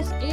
SA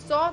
100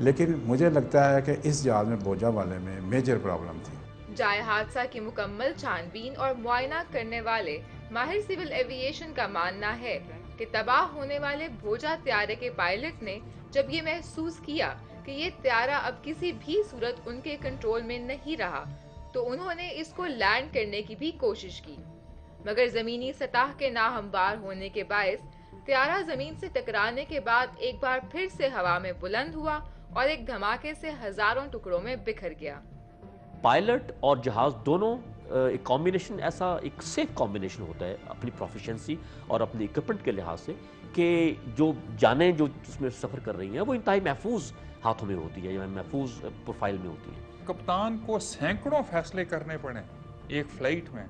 لیکن مجھے لگتا ہے کہ اس جہاز میں بوجھا والے میں میجر پرابلم تھی. جائے حادثہ کی مکمل چھان بین اور معائنہ کرنے والے ماہر سول ایوییشن کا ماننا ہے کہ تباہ ہونے والے بھوجا طیارے کے پائلٹ نے جب یہ محسوس کیا کہ یہ طیارہ اب کسی بھی صورت ان کے کنٹرول میں نہیں رہا تو انہوں نے اس کو لینڈ کرنے کی بھی کوشش کی، مگر زمینی سطح کے ناہموار ہونے کے باعث طیارہ زمین سے ٹکرانے کے بعد ایک بار پھر سے ہوا میں بلند ہوا اور ایک دھماکے سے ہزاروں ٹکڑوں میں بکھر گیا. پائلٹ اور جہاز دونوں ایک کامبینیشن، ایسا ایک سیف کامبینیشن ہوتا ہے اپنی پروفیشنسی اور اپنی اکوپمنٹ کے لحاظ سے کہ جو جانیں جو اس میں سفر کر رہی ہیں وہ انتہائی محفوظ ہاتھوں میں ہوتی ہے یا محفوظ پروفائل میں ہوتی ہے. کپتان کو سینکڑوں فیصلے کرنے پڑے ایک فلائٹ میں،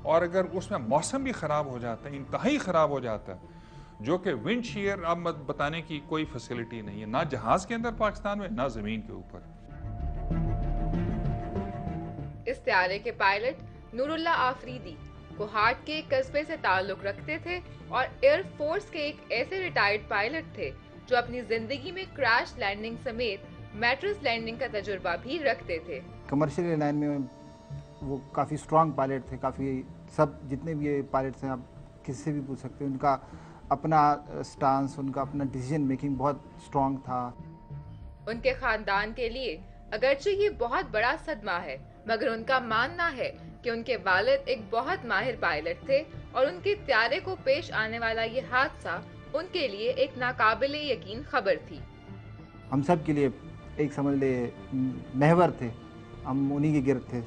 اور اگر اس میں موسم بھی خراب ہو جاتا ہے، انتہائی خراب ہو جاتا ہے، جو کہ ونڈ شیئر اب بتانے کی کوئی فیسلٹی نہیں ہے، نہ جہاز کے اندر پاکستان میں نہ زمین کے اوپر. اس طیارے کے پائلٹ نور اللہ آفریدی کوہاٹ کے ایک قصبے سے تعلق رکھتے تھے اور ایئر فورس کے ایک ایسے ریٹائرڈ پائلٹ تھے جو اپنی زندگی میں کریش لینڈنگ سمیت میٹرس لینڈنگ کا تجربہ بھی رکھتے تھے. کمرشل ایئر لائن میں وہ کافی اسٹرانگ پائلٹ تھے، کافی سب جتنے بھی یہ پائلٹس ہیں آپ کسی سے بھی پوچھ سکتے ہیں، ان کا اپنا سٹانس، ان کا اپنا ڈیسیژن میکنگ بہت اسٹرانگ تھا. ان کے خاندان کے لیے اگرچہ یہ بہت بڑا صدمہ ہے، مگر ان کا ماننا ہے کہ ان کے والد ایک بہت ماہر پائلٹ تھے اور ان کے طیارے کو پیش آنے والا یہ حادثہ ان کے لیے ایک ناقابل یقین خبر تھی. ہم سب کے لیے ایک سمجھ لے محور تھے، ہم انہی کے گرد تھے.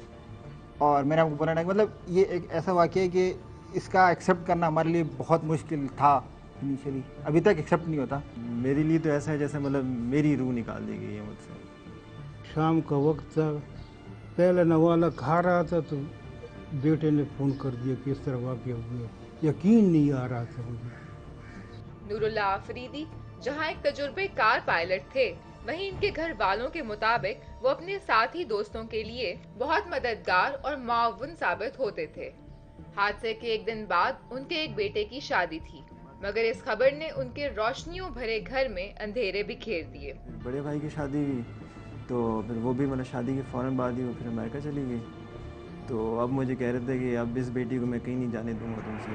اور میں نے آپ کو بتانا ہے مطلب یہ ایک ایسا واقعہ ہے کہ اس کا ایکسیپٹ کرنا ہمارے لیے بہت مشکل تھا انیشلی، ابھی تک ایکسیپٹ نہیں ہوتا. میرے لیے تو ایسا ہے جیسے مطلب میری روح نکال دی گئی ہے مجھ سے. شام کا وقت تھا، پہلے نوالا کھا رہا تھا تو بیٹے نے فون کر دیا کہ اس طرح واقعہ ہوا، یقین نہیں آ رہا تھا مجھے. نور اللہ آفریدی جہاں ایک تجربے کار پائلٹ تھے، وہیں ان کے گھر والوں کے مطابق وہ اپنے ساتھی دوستوں کے لیے بہت مددگار اور معاون ثابت ہوتے تھے. حادثے کے ایک دن بعد ان کے ایک بیٹے کی شادی تھی، مگر اس خبر نے ان کے روشنیوں بھرے گھر میں اندھیرے بکھیر دیے. بڑے بھائی کی شادی ہوئی تو پھر وہ بھی مطلب شادی کے فوراً بعد ہی وہ پھر امریکہ چلی گئی. تو اب مجھے کہہ رہے تھے کہ اب اس بیٹی کو میں کہیں نہیں جانے دوں گا تم سے.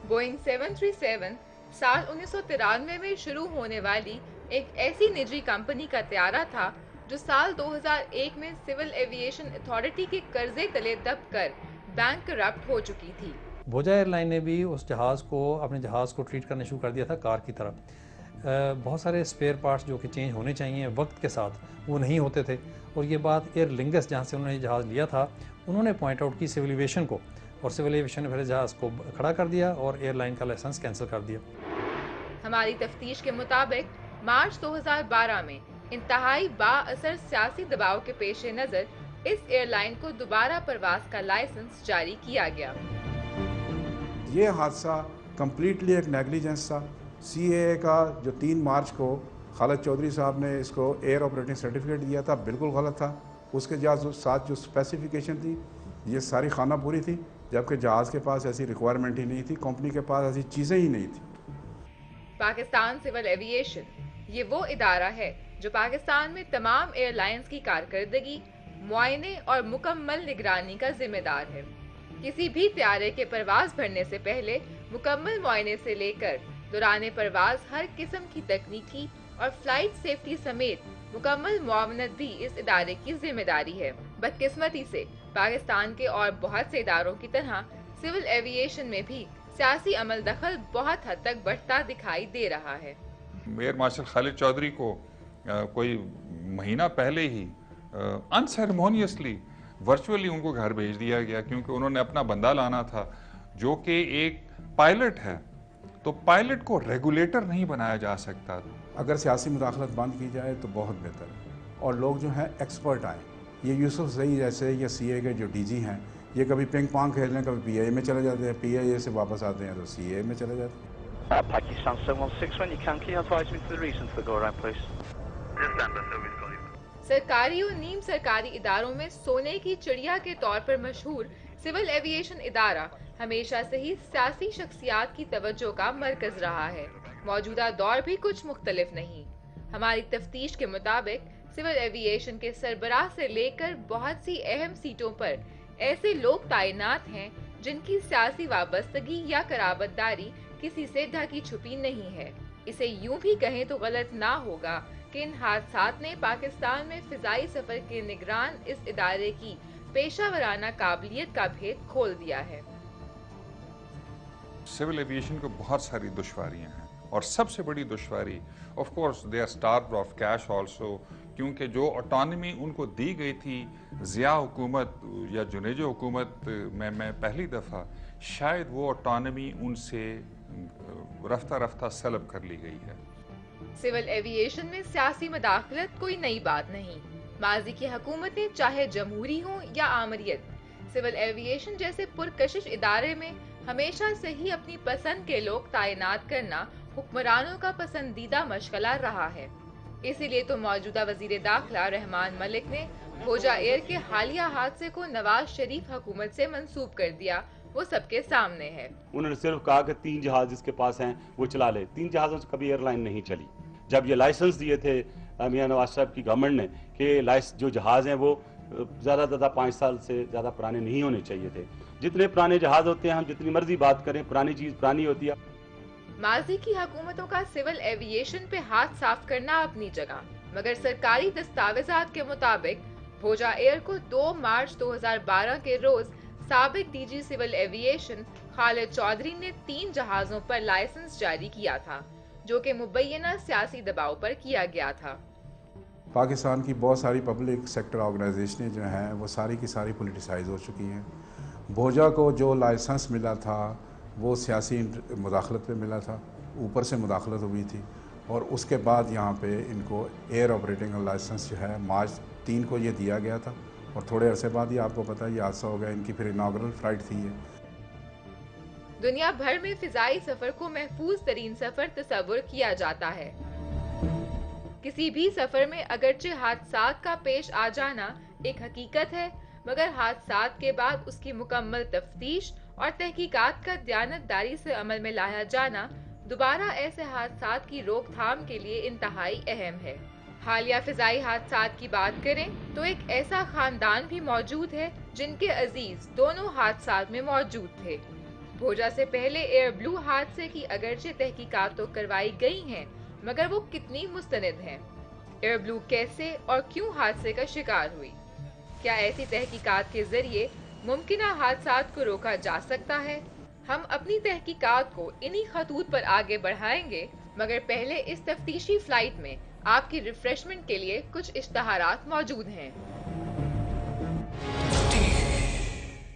بوئنگ 737 سال 1993 میں شروع ہونے والی ایک ایسی نجی کمپنی کا طیارہ تھا جو سال 2001 میں سول ایوییشن اتھارٹی کے قرضے تلے دب کر بینک کرپٹ ہو چکی تھی. بوجھا ایئر لائن نے بھی اس جہاز کو اپنے جہاز کو ٹریٹ کرنا شروع کر دیا تھا کار کی طرح. بہت سارے اسپیئر پارٹس جو کہ چینج ہونے چاہیے وقت کے ساتھ وہ نہیں ہوتے تھے، اور یہ بات ایئر لنگس جہاں سے انہوں نے جہاز لیا تھا انہوں نے پوائنٹ آؤٹ کی سول ایویشن کو، اور سول ایویشن نے پھر جہاز کو کھڑا کر دیا اور ایئر لائن کا لائسنس کینسل کر دیا. ہماری تفتیش کے مطابق مارچ 2012 میں انتہائی با اثر سیاسی دباؤ کے پیش نظر اس ایئر لائن کو دوبارہ پرواز کا لائسنس جاری کیا گیا. یہ حادثہ کمپلیٹلی ایک نیگلیجنس تھا. سی اے اے کا جو 3 مارچ کو خالد چودھری صاحب نے اس کو ایئر آپریٹنگ سرٹیفکیٹ دیا تھا بالکل غلط تھا. اس کے ساتھ جو اسپیسیفیکیشن تھی یہ ساری خانہ پوری تھی، جبکہ جہاز کے پاس ایسی ریکوائرمنٹ ہی نہیں تھی، کمپنی کے پاس ایسی چیزیں ہی نہیں تھیں. پاکستان سول ایوییشن یہ وہ ادارہ ہے جو پاکستان میں تمام ایئر لائنز کی کارکردگی، معائنے اور مکمل نگرانی کا ذمہ دار ہے. کسی بھی طیارے کے پرواز بھرنے سے پہلے مکمل معائنے سے لے کر دوران پرواز ہر قسم کی تکنیکی اور فلائٹ سیفٹی سمیت مکمل معاونت بھی اس ادارے کی ذمہ داری ہے. بدقسمتی سے پاکستان کے اور بہت سے اداروں کی طرح سول ایوییشن میں بھی سیاسی عمل دخل بہت حد تک بڑھتا دکھائی دے رہا ہے. ایئر مارشل خالد چودھری کو کوئی مہینہ پہلے ہی انسیرمونیسلی ورچولی ان کو گھر بھیج دیا گیا، کیونکہ انہوں نے اپنا بندہ لانا تھا جو کہ ایک پائلٹ ہے. تو پائلٹ کو ریگولیٹر نہیں بنایا جا سکتا. اگر سیاسی مداخلت بند کی جائے تو بہت بہتر ہے، اور لوگ جو ہیں ایکسپرٹ آئیں. یہ یوسف زئی جیسے یا سی اے کے جو ڈی جی ہیں، یہ کبھی پنگ پانگ کھیل رہے ہیں، کبھی پی اے میں چلے جاتے ہیں، پی اے سے واپس آتے ہیں تو سی اے میں چلے جاتے ہیں. Pakistan 716, when you can you advise me to the reason for the go around, please? سرکاری اور نیم سرکاری اداروں میں سونے کی چڑیا کے طور پر مشہور سول ایوییشن ادارہ ہمیشہ سے ہی سیاسی شخصیات کی توجہ کا مرکز رہا ہے. موجودہ دور بھی کچھ مختلف نہیں. ہماری تفتیش کے مطابق سول ایوییشن کے سربراہ سے لے کر بہت سی اہم سیٹوں پر ایسے لوگ تعینات ہیں جن کی سیاسی وابستگی یا قرابت داری کسی سے ڈھکی چھپی نہیں ہے. اسے یوں بھی کہیں تو غلط نہ ہوگا کہ ان حادثات نے پاکستان میں فضائی سفر کے نگران اس ادارے کی پیشہ ورانہ قابلیت کا بھید کھول دیا ہے. سول ایوییشن کو بہت ساری دشواریاں ہیں اور سب سے بڑی دشواری of course they are starved of cash also, کیونکہ جو آٹونمی ان کو دی گئی تھی ضیاء حکومت یا جنیجو حکومت میں پہلی دفعہ، شاید وہ آٹونمی ان سے رفتہ رفتہ سلب کر لی گئی ہے. سول ایوییشن میں سیاسی مداخلت کوئی نئی بات نہیں. ماضی کی حکومتیں چاہے جمہوری ہوں یا آمریت، سول ایوییشن جیسے پرکشش ادارے میں ہمیشہ سے ہی اپنی پسند کے لوگ تعینات کرنا حکمرانوں کا پسندیدہ مشغلہ رہا ہے. اسی لیے تو موجودہ وزیر داخلہ رحمان ملک نے بھوجا ایئر کے حالیہ حادثے کو نواز شریف حکومت سے منسوب کر دیا. وہ سب کے سامنے ہے. انہوں نے صرف کہا کہ 3 جہاز جس کے پاس ہیں وہ چلا لے. 3 جہازوں سے کبھی ایئر لائن نہیں چلی. جب یہ لائسنس دیے تھے میاں نواز صاحب کی گورنمنٹ نے کہ جو جہاز ہیں وہ زیادہ 5 سال سے زیادہ پرانے نہیں ہونے چاہیے تھے. جتنے پرانے جہاز ہوتے ہیں ہم جتنی مرضی بات کریں، پرانی چیز پرانی ہوتی ہے. ماضی کی حکومتوں کا سول ایوییشن پہ ہاتھ صاف کرنا اپنی جگہ، مگر سرکاری دستاویزات کے مطابق بھوجا ایئر کو 2 مارچ 2012 کے روز سابق ڈی جی سول ایوییشن خالد چودھری نے 3 جہازوں پر لائسنس جاری کیا تھا، جو کہ مبینہ سیاسی دباؤ پر کیا گیا تھا. پاکستان کی بہت ساری پبلک سیکٹر آرگنائزیشنیں جو ہیں وہ ساری کی ساری پولیٹیسائز ہو چکی ہیں. بھوجا کو جو لائسنس ملا تھا وہ سیاسی مداخلت پہ ملا تھا، اوپر سے مداخلت ہوئی تھی، اور اس کے بعد یہاں پہ ان کو ایئر آپریٹنگ لائسنس جو ہے مارچ 3 کو یہ دیا گیا تھا، اور تھوڑے عرصے بعد یہ آپ کو پتہ ہے یہ حادثہ ہو گیا. ان کی پھر اناگرل فلائٹ تھی. یہ دنیا بھر میں فضائی سفر کو محفوظ ترین سفر تصور کیا جاتا ہے. کسی بھی سفر میں اگرچہ حادثات کا پیش آ جانا ایک حقیقت ہے، مگر حادثات کے بعد اس کی مکمل تفتیش اور تحقیقات کا دیانتداری سے عمل میں لایا جانا دوبارہ ایسے حادثات کی روک تھام کے لیے انتہائی اہم ہے. حالیہ فضائی حادثات کی بات کریں تو ایک ایسا خاندان بھی موجود ہے جن کے عزیز دونوں حادثات میں موجود تھے. بھوجا سے پہلے ایئر بلو حادثے کی اگرچہ تحقیقات تو کروائی گئی ہیں، مگر وہ کتنی مستند ہیں؟ ایئر بلو کیسے اور کیوں حادثے کا شکار ہوئی؟ کیا ایسی تحقیقات کے ذریعے ممکنہ حادثات کو روکا جا سکتا ہے؟ ہم اپنی تحقیقات کو انہی خطوط پر آگے بڑھائیں گے، مگر پہلے اس تفتیشی فلائٹ میں آپ کی ریفریشمنٹ کے لیے کچھ اشتہارات موجود ہیں.